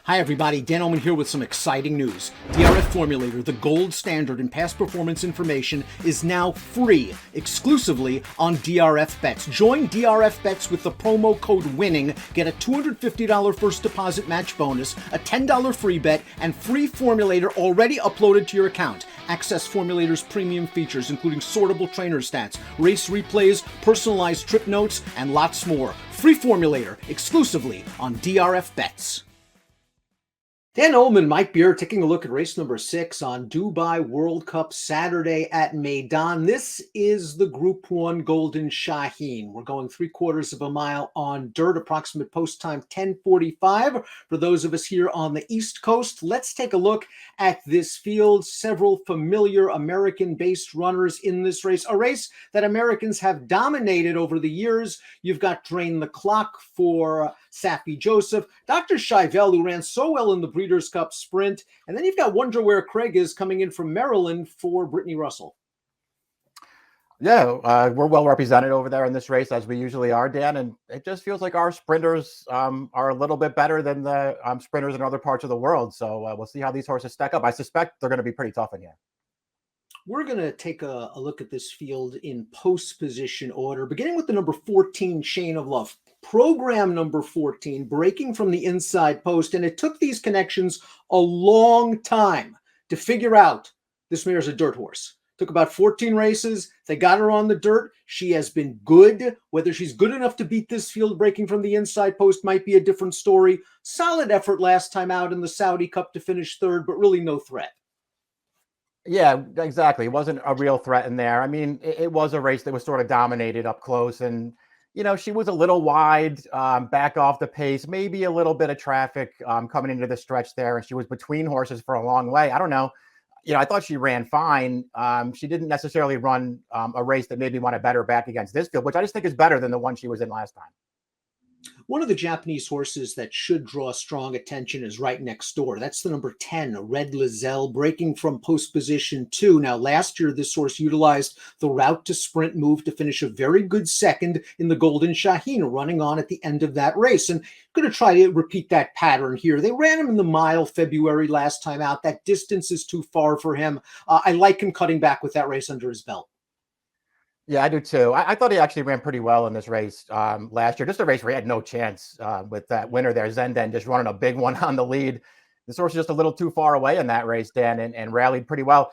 Hi everybody, Dan Illman here with some exciting news. DRF Formulator, the gold standard in past performance information, is now free exclusively on DRF Bets. Join DRF Bets with the promo code WINNING. Get a $250 first deposit match bonus, a $10 free bet, and free Formulator already uploaded to your account. Access Formulator's premium features, including sortable trainer stats, race replays, personalized trip notes, and lots more. Free Formulator exclusively on DRF Bets. Dan Illman, Mike Beer, taking a look at race number 6 on Dubai World Cup Saturday at Meydan. This is the Group 1 Golden Shaheen. We're going 3/4 of a mile on dirt, approximate post time 10:45. For those of us here on the East Coast, let's take a look at this field. Several familiar American-based runners in this race, a race that Americans have dominated over the years. You've got Drain the Clock for Safi Joseph, Dr. Scheivel, who ran so well in the Breeders' Cup Sprint, and then you've got Wonder Where Craig is coming in from Maryland for Brittany Russell. Yeah, we're well represented over there in this race, as we usually are, Dan, and it just feels like our sprinters are a little bit better than the sprinters in other parts of the world. So we'll see how these horses stack up. I suspect they're going to be pretty tough in here. We're going to take a look at this field in post position order, beginning with the number 14, Chain of Love. Program number 14, breaking from the inside post, and it took these connections a long time to figure out this mare's a dirt horse. Took about 14 races. They got her on the dirt. She has been good. Whether she's good enough to beat this field breaking from the inside post might be a different story. Solid effort last time out in the Saudi Cup to finish third, but really no threat. Yeah, exactly. It wasn't a real threat in there. I mean, it was a race that was sort of dominated up close, and she was a little wide, back off the pace, maybe a little bit of traffic coming into the stretch there, and she was between horses for a long way. I don't know. I thought she ran fine. She didn't necessarily run a race that maybe won a better back against this field, which I just think is better than the one she was in last time. One of the Japanese horses that should draw strong attention is right next door. That's the number 10, Red Lizelle, breaking from post position 2. Now, last year, this horse utilized the route to sprint move to finish a very good second in the Golden Shaheen, running on at the end of that race. And going to try to repeat that pattern here. They ran him in the mile February last time out. That distance is too far for him. I like him cutting back with that race under his belt. Yeah, I do too. I thought he actually ran pretty well in this race last year. Just a race where he had no chance with that winner there, Zenden, just running a big one on the lead. This horse was just a little too far away in that race, Dan, and rallied pretty well.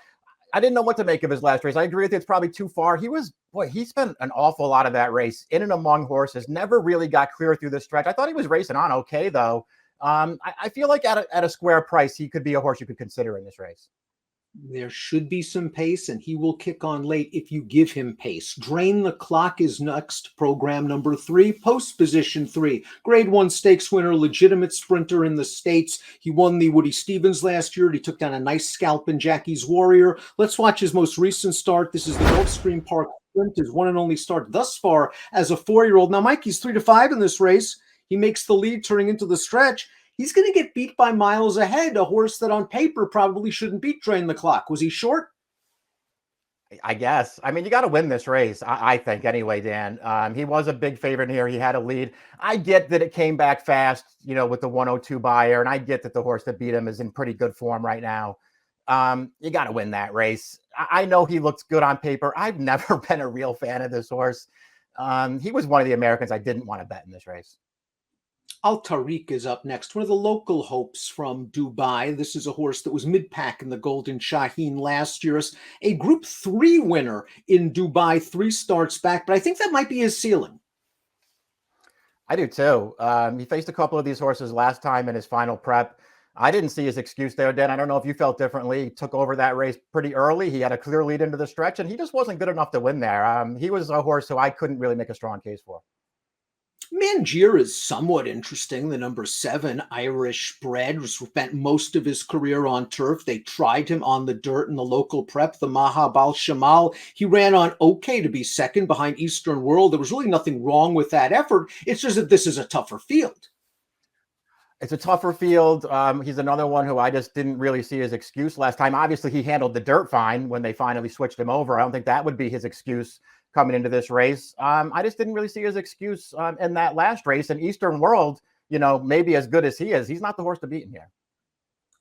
I didn't know what to make of his last race. I agree with you. It's probably too far. He spent an awful lot of that race in and among horses, never really got clear through the stretch. I thought he was racing on okay, though. I feel like at a square price, he could be a horse you could consider in this race. There should be some pace, and he will kick on late if you give him pace. Drain the Clock is next, program number 3, post position 3. Grade 1 stakes winner, legitimate sprinter in the States. He won the Woody Stevens last year. He took down a nice scalp in Jackie's Warrior. Let's watch his most recent start. This is the Gulfstream Park Sprint, his one and only start thus far as a 4-year-old. Now, Mikey's 3-5 in this race. He makes the lead turning into the stretch. He's going to get beat by miles ahead, a horse that on paper probably shouldn't beat Drain the Clock. Was he short? I guess. I mean, you got to win this race, I think, anyway, Dan. He was a big favorite here. He had a lead. I get that it came back fast, with the 102 buyer, and I get that the horse that beat him is in pretty good form right now. You got to win that race. I know he looks good on paper. I've never been a real fan of this horse. He was one of the Americans I didn't want to bet in this race. Tariq is up next, one of the local hopes from Dubai. This is a horse that was mid-pack in the Golden Shaheen last year. A Group 3 winner in Dubai, 3 starts back, but I think that might be his ceiling. I do too. He faced a couple of these horses last time in his final prep. I didn't see his excuse there, Dan. I don't know if you felt differently. He took over that race pretty early. He had a clear lead into the stretch, and he just wasn't good enough to win there. He was a horse who I couldn't really make a strong case for. Mangier is somewhat interesting. The number 7 Irish bred spent most of his career on turf. They tried him on the dirt in the local prep, the Mahab al-Shamal. He ran on okay to be second behind Eastern World. There was really nothing wrong with that effort. It's just that this is a tougher field. It's a tougher field. He's another one who I just didn't really see his excuse last time. Obviously, he handled the dirt fine when they finally switched him over. I don't think that would be his excuse coming into this race. I just didn't really see his excuse in that last race. And Eastern World maybe as good as he is, he's not the horse to beat in here.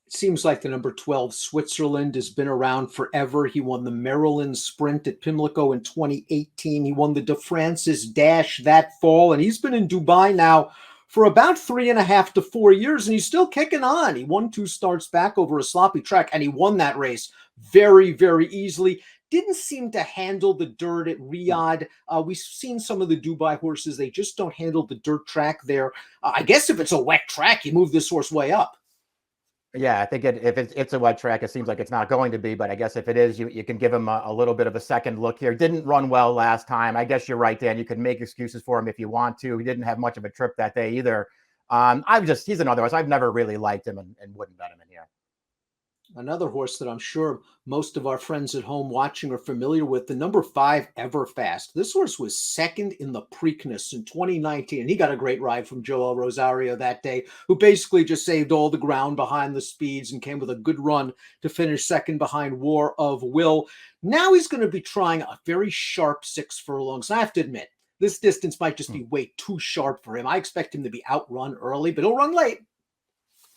It seems like the number 12 Switzerland has been around forever. He won the Maryland Sprint at Pimlico in 2018. He won the De Francis Dash that fall, and he's been in Dubai now for about 3.5 to 4 years, and he's still kicking on. He won 2 starts back over a sloppy track, and he won that race very, very easily. Didn't seem to handle the dirt at Riyadh. We've seen some of the Dubai horses. They just don't handle the dirt track there. I guess if it's a wet track, you move this horse way up. Yeah, I think if it's a wet track, it seems like it's not going to be. But I guess if it is, you can give him a little bit of a second look here. Didn't run well last time. I guess you're right, Dan. You can make excuses for him if you want to. He didn't have much of a trip that day either. He's another horse. I've never really liked him and wouldn't bet him in here. Another horse that I'm sure most of our friends at home watching are familiar with, the number 5 Everfast. This horse was second in the Preakness in 2019, and he got a great ride from Joel Rosario that day, who basically just saved all the ground behind the speeds and came with a good run to finish second behind War of Will. Now he's going to be trying a very sharp 6 furlongs. And I have to admit, this distance might just be way too sharp for him. I expect him to be outrun early, but he'll run late.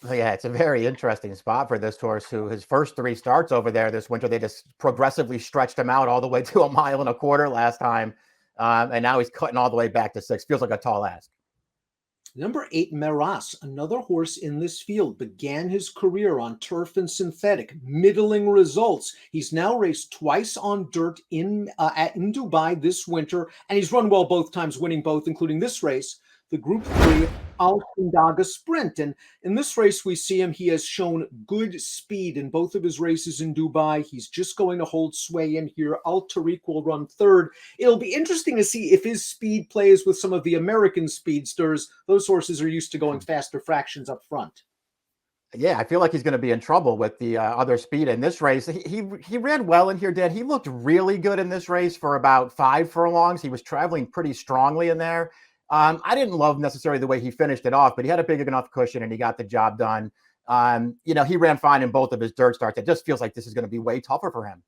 Yeah, it's a very interesting spot for this horse who his first 3 starts over there this winter, they just progressively stretched him out all the way to 1.25 miles last time. And now he's cutting all the way back to 6. Feels like a tall ask. Number 8, Meras, another horse in this field, began his career on turf and synthetic, middling results. He's now raced twice on dirt in Dubai this winter, and he's run well both times, winning both, including this race, the Group 3 Al Sindaga Sprint. And in this race, we see him. He has shown good speed in both of his races in Dubai. He's just going to hold sway in here. Tariq will run third. It'll be interesting to see if his speed plays with some of the American speedsters. Those horses are used to going faster fractions up front. Yeah, I feel like he's going to be in trouble with the other speed in this race. He ran well in here, Dan. He looked really good in this race for about 5 furlongs. He was traveling pretty strongly in there. I didn't love necessarily the way he finished it off, but he had a big enough cushion and he got the job done. He ran fine in both of his dirt starts. It just feels like this is going to be way tougher for him.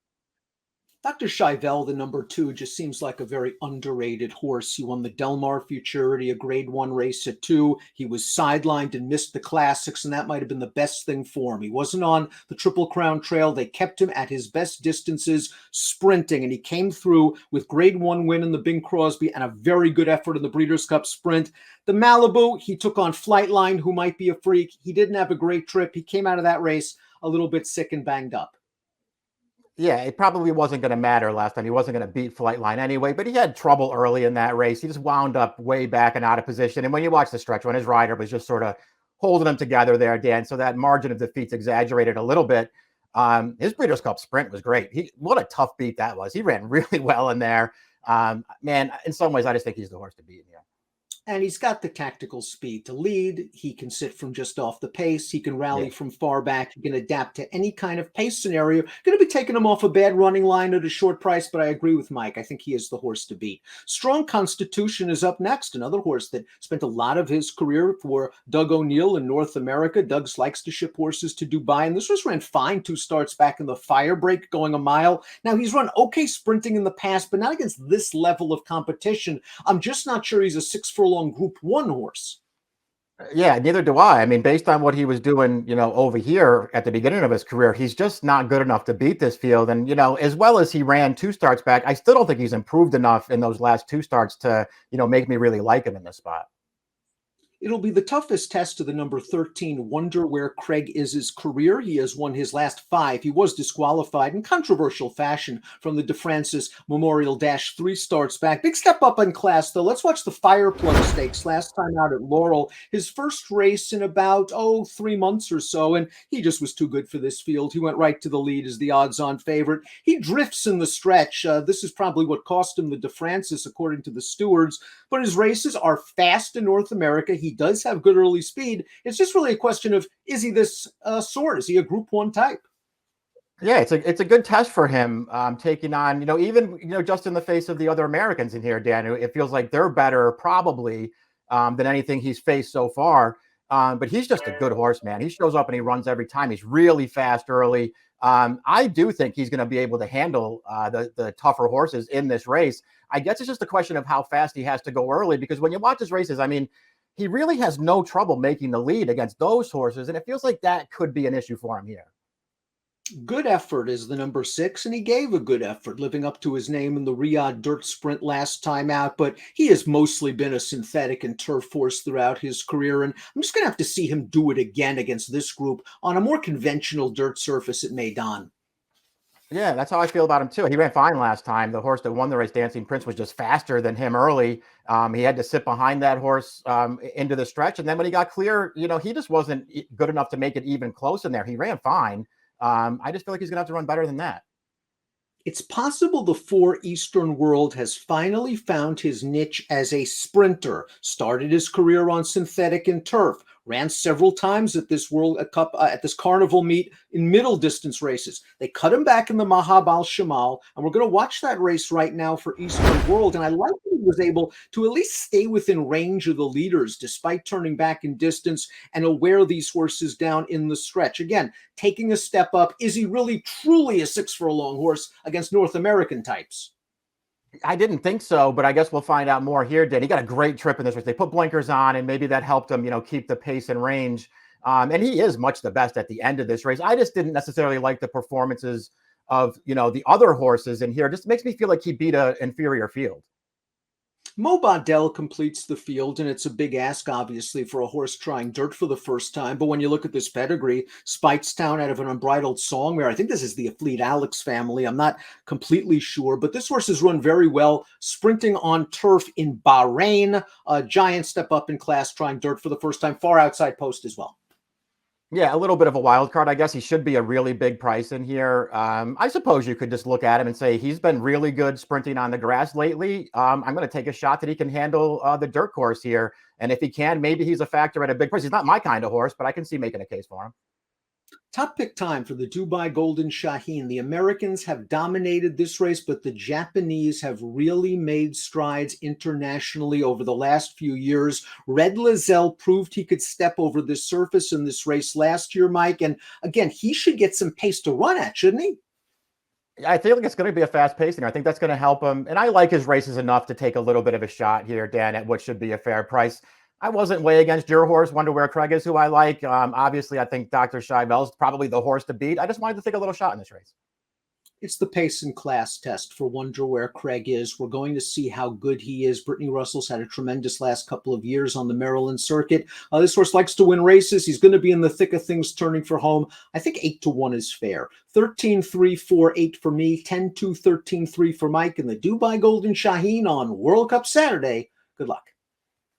Dr. Scheivel, the number 2, just seems like a very underrated horse. He won the Del Mar Futurity, a grade 1 race at 2. He was sidelined and missed the classics, and that might have been the best thing for him. He wasn't on the Triple Crown Trail. They kept him at his best distances, sprinting, and he came through with grade 1 win in the Bing Crosby and a very good effort in the Breeders' Cup Sprint. The Malibu, he took on Flightline, who might be a freak. He didn't have a great trip. He came out of that race a little bit sick and banged up. Yeah, it probably wasn't going to matter last time. He wasn't going to beat Flightline anyway, but he had trouble early in that race. He just wound up way back and out of position. And when you watch the stretch run, his rider was just sort of holding him together there, Dan. So that margin of defeat's exaggerated a little bit. His Breeders' Cup Sprint was great. What a tough beat that was. He ran really well in there. Man, in some ways, I just think he's the horse to beat in here. And he's got the tactical speed to lead. He can sit from just off the pace. He can rally from far back. He can adapt to any kind of pace scenario. Going to be taking him off a bad running line at a short price, but I agree with Mike. I think he is the horse to beat. Strong Constitution is up next, another horse that spent a lot of his career for Doug O'Neill in North America. Doug likes to ship horses to Dubai, and this horse ran fine 2 starts back in the fire break, going a mile. Now, he's run okay sprinting in the past, but not against this level of competition. I'm just not sure he's a 6 furlong Group 1 horse. Yeah, neither do I. I mean, based on what he was doing, over here at the beginning of his career, he's just not good enough to beat this field. And, as well as he ran 2 starts back, I still don't think he's improved enough in those last 2 starts to, make me really like him in this spot. It'll be the toughest test of the number 13 Wonder Where Craig Is' career. He has won his last 5. He was disqualified in controversial fashion from the De Francis Memorial Dash 3 starts back. Big step up in class, though. Let's watch the Fireplug Stakes last time out at Laurel. His first race in about, 3 months or so, and he just was too good for this field. He went right to the lead as the odds-on favorite. He drifts in the stretch. This is probably what cost him the De Francis, according to the stewards. But his races are fast in North America. He does have good early speed. It's just really a question of, is he this sort? Is he a Group 1 type? Yeah, it's a good test for him, taking on, even, just in the face of the other Americans in here, Dan. It feels like they're better probably than anything he's faced so far. But he's just a good horse, man. He shows up and he runs every time. He's really fast early. I do think he's going to be able to handle the tougher horses in this race. I guess it's just a question of how fast he has to go early, because when you watch his races, I mean, he really has no trouble making the lead against those horses. And it feels like that could be an issue for him here. Good effort is the number 6, and he gave a good effort, living up to his name in the Riyadh Dirt Sprint last time out. But he has mostly been a synthetic and turf horse throughout his career, and I'm just going to have to see him do it again against this group on a more conventional dirt surface at Meydan. Yeah, that's how I feel about him too. He ran fine last time. The horse that won the race, Dancing Prince, was just faster than him early. He had to sit behind that horse into the stretch, and then when he got clear, he just wasn't good enough to make it even close in there. He ran fine. I just feel like he's gonna have to run better than that. It's possible the 4 Eastern World has finally found his niche as a sprinter. Started his career on synthetic and turf, ran several times at this World Cup, at this carnival meet in middle distance races. They cut him back in the Mahab al Shamal, and we're going to watch that race right now for Eastern World. And I like that he was able to at least stay within range of the leaders despite turning back in distance and will wear these horses down in the stretch. Again, taking a step up. Is he really truly a 6-furlong horse against North American types? I didn't think so, but I guess we'll find out more here, Dan. He got a great trip in this race. They put blinkers on, and maybe that helped him, keep the pace and range. And he is much the best at the end of this race. I just didn't necessarily like the performances of, the other horses in here. It just makes me feel like he beat an inferior field. Moba completes the field, and it's a big ask, obviously, for a horse trying dirt for the first time. But when you look at this pedigree, Speightstown out of an Unbridled Songmare, I think this is the Afleet Alex family. I'm not completely sure, but this horse has run very well, sprinting on turf in Bahrain. A giant step up in class, trying dirt for the first time, far outside post as well. Yeah, a little bit of a wild card. I guess he should be a really big price in here. I suppose you could just look at him and say he's been really good sprinting on the grass lately. I'm going to take a shot that he can handle the dirt course here. And if he can, maybe he's a factor at a big price. He's not my kind of horse, but I can see making a case for him. Top pick time for the Dubai Golden Shaheen. The Americans have dominated this race, but the Japanese have really made strides internationally over the last few years. Red Lizelle proved he could step over this surface in this race last year, Mike. And again, he should get some pace to run at, shouldn't he? I feel like it's going to be a fast pace in here. I think that's going to help him. And I like his races enough to take a little bit of a shot here, Dan, at what should be a fair price. I wasn't way against your horse, Wonder Where Craig is, who I like. Obviously, I think Dr. Scheivel is probably the horse to beat. I just wanted to take a little shot in this race. It's the pace and class test for Wonder Where Craig is. We're going to see how good he is. Brittany Russell's had a tremendous last couple of years on the Maryland circuit. This horse likes to win races. He's going to be in the thick of things turning for home. I think 8-1 is fair. 13-3, 4-8 for me. 10-2, 13-3 for Mike. And the Dubai Golden Shaheen on World Cup Saturday. Good luck.